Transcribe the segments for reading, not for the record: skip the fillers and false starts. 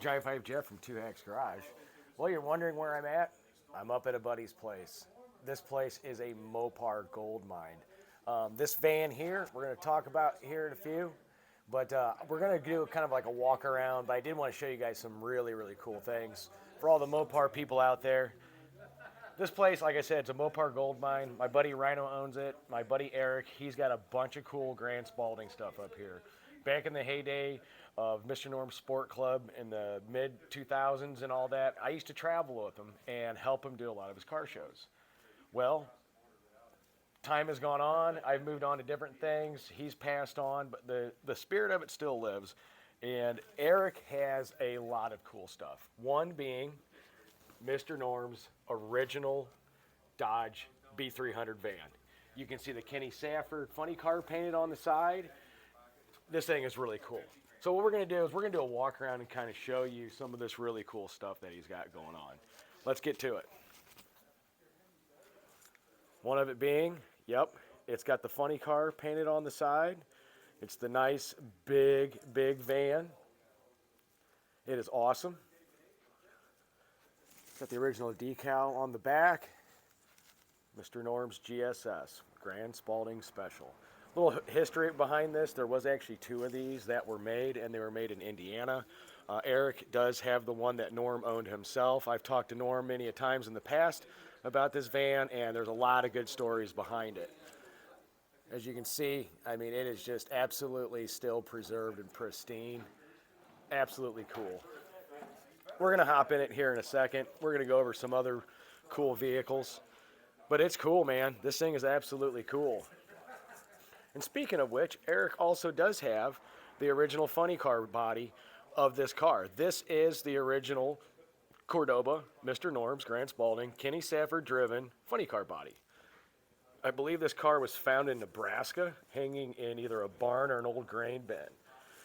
Giant 5 Jeff from 2 Hacks Garage. Well, you're wondering where I'm at? I'm up at a buddy's place. This place is a Mopar gold mine. This van here, we're going to talk about here in a few, but we're going to do kind of like a walk around, but I did want to show you guys some really, really cool things. For all the Mopar people out there, this place, like I said, it's a Mopar gold mine. My buddy Rhino owns it. My buddy Eric, he's got a bunch of cool Grand Spalding stuff up here. Back in the heyday of Mr. Norm's Sport Club in the mid 2000s and all that, I used to travel with him and help him do a lot of his car shows. Well, time has gone on. I've moved on to different things. He's passed on, but the spirit of it still lives. And Eric has a lot of cool stuff. One being Mr. Norm's original Dodge B300 van. You can see the Kenny Safford funny car painted on the side. This thing is really cool. So what we're going to do is we're going to do a walk around and kind of show you some of this really cool stuff that he's got going on. Let's get to it. One of it being, yep, it's got the funny car painted on the side. It's the nice big van. It is awesome. Got the original decal on the back. Mr. Norm's GSS, Grand Spalding Special. A little history behind this. There was actually 2 of these that were made, and they were made in Indiana. Eric does have the one that Norm owned himself. I've talked to Norm many a times in the past about this van, and there's a lot of good stories behind it. As you can see, I mean, it is just absolutely still preserved and pristine. Absolutely cool. We're going to hop in it here in a second. We're going to go over some other cool vehicles. But it's cool, man. This thing is absolutely cool. And speaking of which, Eric also does have the original funny car body of this car. This is the original Cordoba, Mr. Norm's, Grand Spalding, Kenny Safford driven funny car body. I believe this car was found in Nebraska, hanging in either a barn or an old grain bin.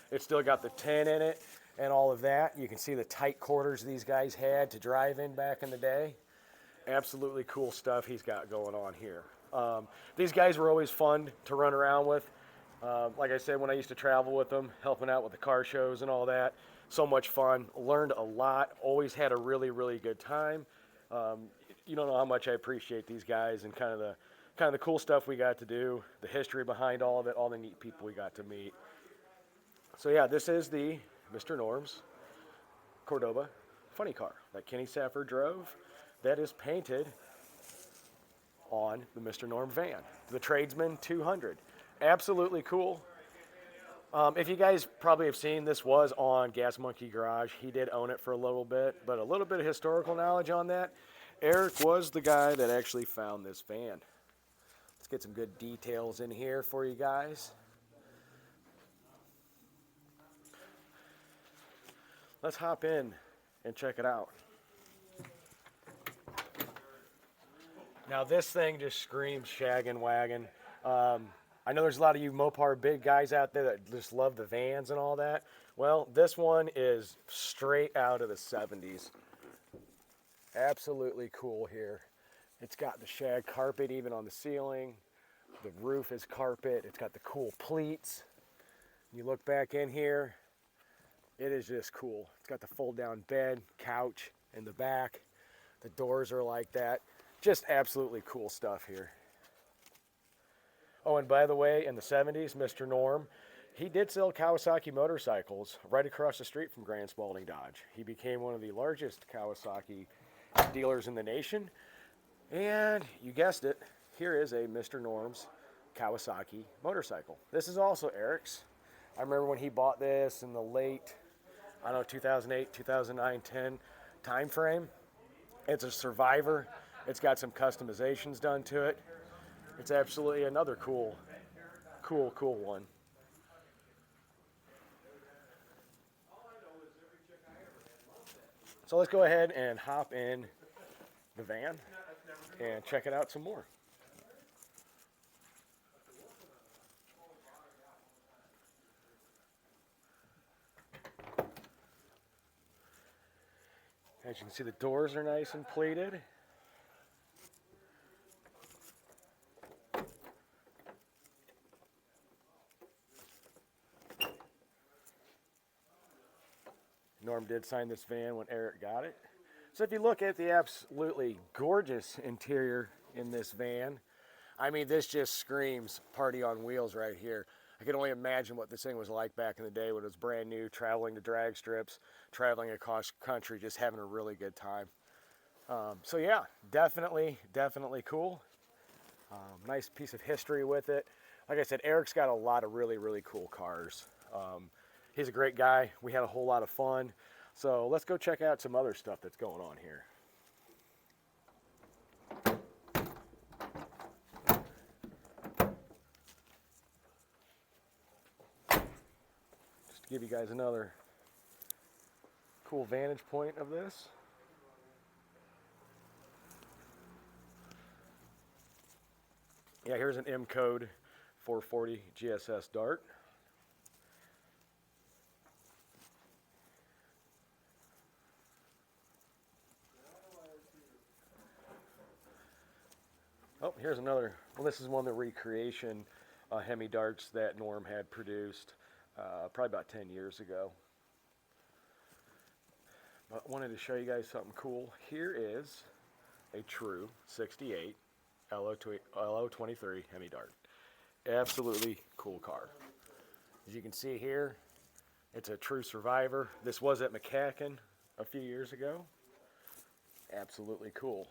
It's still got the tin in it and all of that. You can see the tight quarters these guys had to drive in back in the day. Absolutely cool stuff he's got going on here. These guys were always fun to run around with. Like I said, when I used to travel with them, helping out with the car shows and all that, so much fun. Learned a lot. Always had a really, really good time. You don't know how much I appreciate these guys and kind of the cool stuff we got to do, the history behind all of it, all the neat people we got to meet. So yeah, this is the Mr. Norm's Cordoba funny car that Kenny Safford drove that is painted on the Mr. Norm van, the Tradesman 200. Absolutely cool. If you guys probably have seen, this was on Gas Monkey Garage. He did own it for a little bit, but a little bit of historical knowledge on that. Eric was the guy that actually found this van. Let's get some good details in here for you guys. Let's hop in and check it out. Now this thing just screams shaggin' wagon. I know there's a lot of you Mopar big guys out there that just love the vans and all that. Well, this one is straight out of the 70s. Absolutely cool here. It's got the shag carpet even on the ceiling. The roof is carpet. It's got the cool pleats. You look back in here, it is just cool. It's got the fold down bed, couch in the back. The doors are like that. Just absolutely cool stuff here. Oh, and by the way, in the 70s, Mr. Norm, he did sell Kawasaki motorcycles right across the street from Grand Spalding Dodge. He became one of the largest Kawasaki dealers in the nation. And you guessed it, here is a Mr. Norm's Kawasaki motorcycle. This is also Eric's. I remember when he bought this in the late, I don't know, 2008, 2009, 10 time frame. It's a Survivor. It's got some customizations done to it. It's absolutely another cool one. So let's go ahead and hop in the van and check it out some more. As you can see, the doors are nice and plated. Norm did sign this van when Eric got it. So if you look at the absolutely gorgeous interior in this van, I mean, this just screams party on wheels right here. I can only imagine what this thing was like back in the day when it was brand new, traveling to drag strips, traveling across country, just having a really good time. So yeah, definitely cool. Nice piece of history with it. Like I said, Eric's got a lot of really cool cars. He's a great guy. We had a whole lot of fun. So let's go check out some other stuff that's going on here. Just to give you guys another cool vantage point of this. Yeah, here's an M code 440 GSS Dart. Oh, here's another. Well, this is one of the recreation Hemi darts that Norm had produced probably about 10 years ago. But I wanted to show you guys something cool. Here is a true 68 LO23 Hemi dart. Absolutely cool car. As you can see here, it's a true survivor. This was at McCacken a few years ago. Absolutely cool.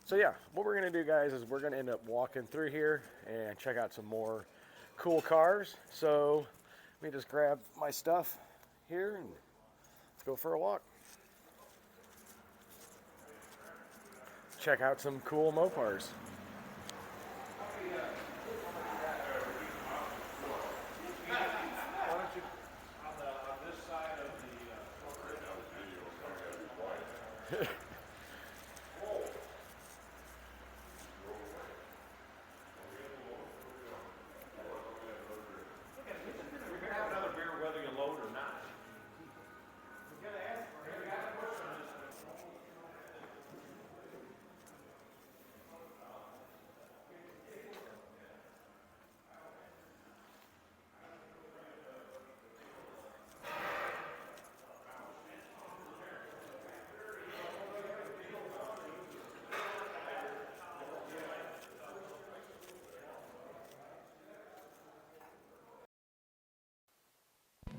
So yeah, what we're gonna do, guys, is we're gonna end up walking through here and check out some more cool cars. So let me just grab my stuff here and let's go for a walk. Check out some cool Mopars.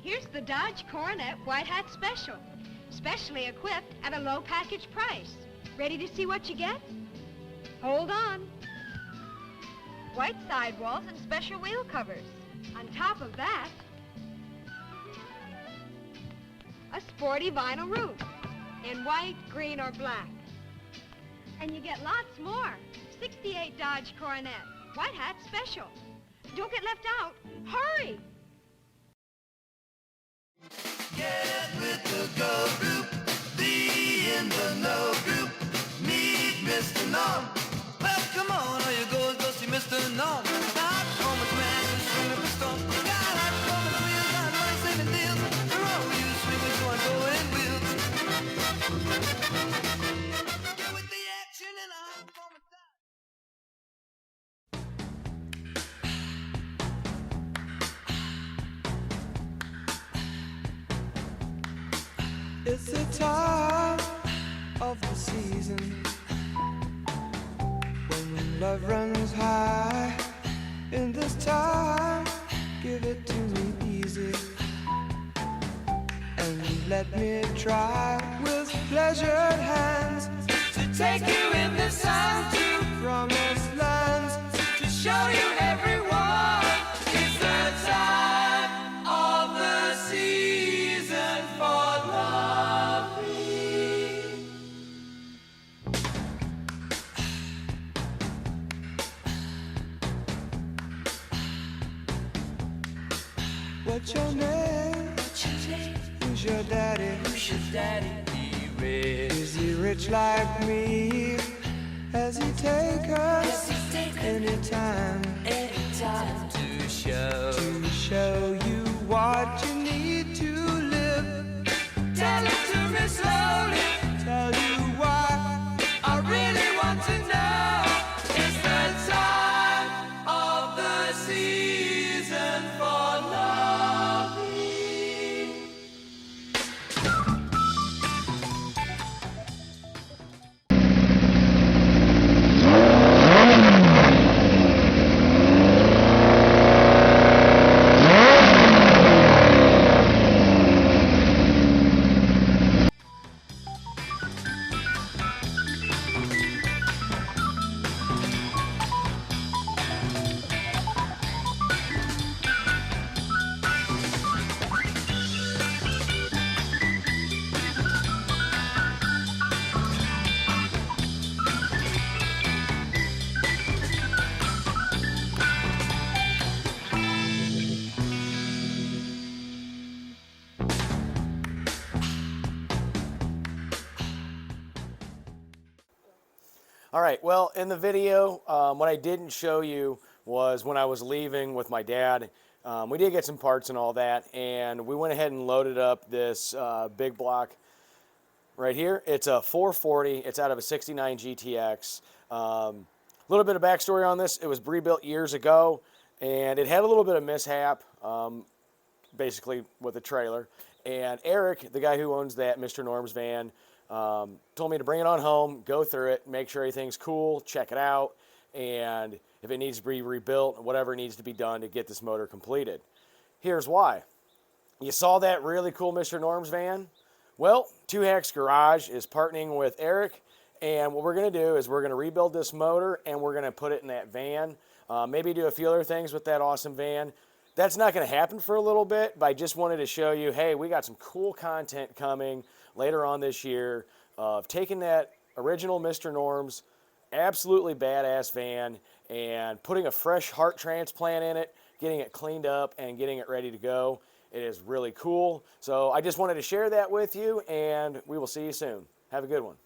Here's the Dodge Coronet White Hat Special. Specially equipped at a low package price. Ready to see what you get? Hold on. White sidewalls and special wheel covers. On top of that, a sporty vinyl roof in white, green, or black. And you get lots more. 68 Dodge Coronet White Hat Special. Don't get left out. Hurry! Get with the go group, be in the know group, meet Mr. Norm. Well, come on, all you girls go see Mr. Norm. Hot home with man who's swimming with storm. Got hot home with wheels on money-saving deals. For all you swingers who are going wheels. Get with the action and a hot home with that. It's the time of the season when love runs high. In this time, give it to me easy and let me try with pleasured hands to take you in the sun to promised lands, to show you everyone. It's the time of the season for loving. What's your name? Who's your daddy? Is he rich like me? Has he take us anytime to show you what you need to live? Tell it to me slowly. Tell you why All right, well, in the video, what I didn't show you was when I was leaving with my dad. We did get some parts and all that, and we went ahead and loaded up this big block right here. It's a 440. It's out of a 69 GTX. A little bit of backstory on this. It was rebuilt years ago, and it had a little bit of mishap, basically with the trailer. And Eric, the guy who owns that, Mr. Norm's van, told me to bring it on home, go through it, make sure everything's cool, check it out, and if it needs to be rebuilt, whatever needs to be done to get this motor completed. Here's why. You saw that really cool Mr. Norm's van? Well, Two Hacks Garage is partnering with Eric, and what we're going to do is we're going to rebuild this motor, and we're going to put it in that van, maybe do a few other things with that awesome van. That's not going to happen for a little bit, but I just wanted to show you, hey, we got some cool content coming later on this year of taking that original Mr. Norm's absolutely badass van and putting a fresh heart transplant in it, getting it cleaned up, and getting it ready to go. It is really cool. So I just wanted to share that with you, and we will see you soon. Have a good one.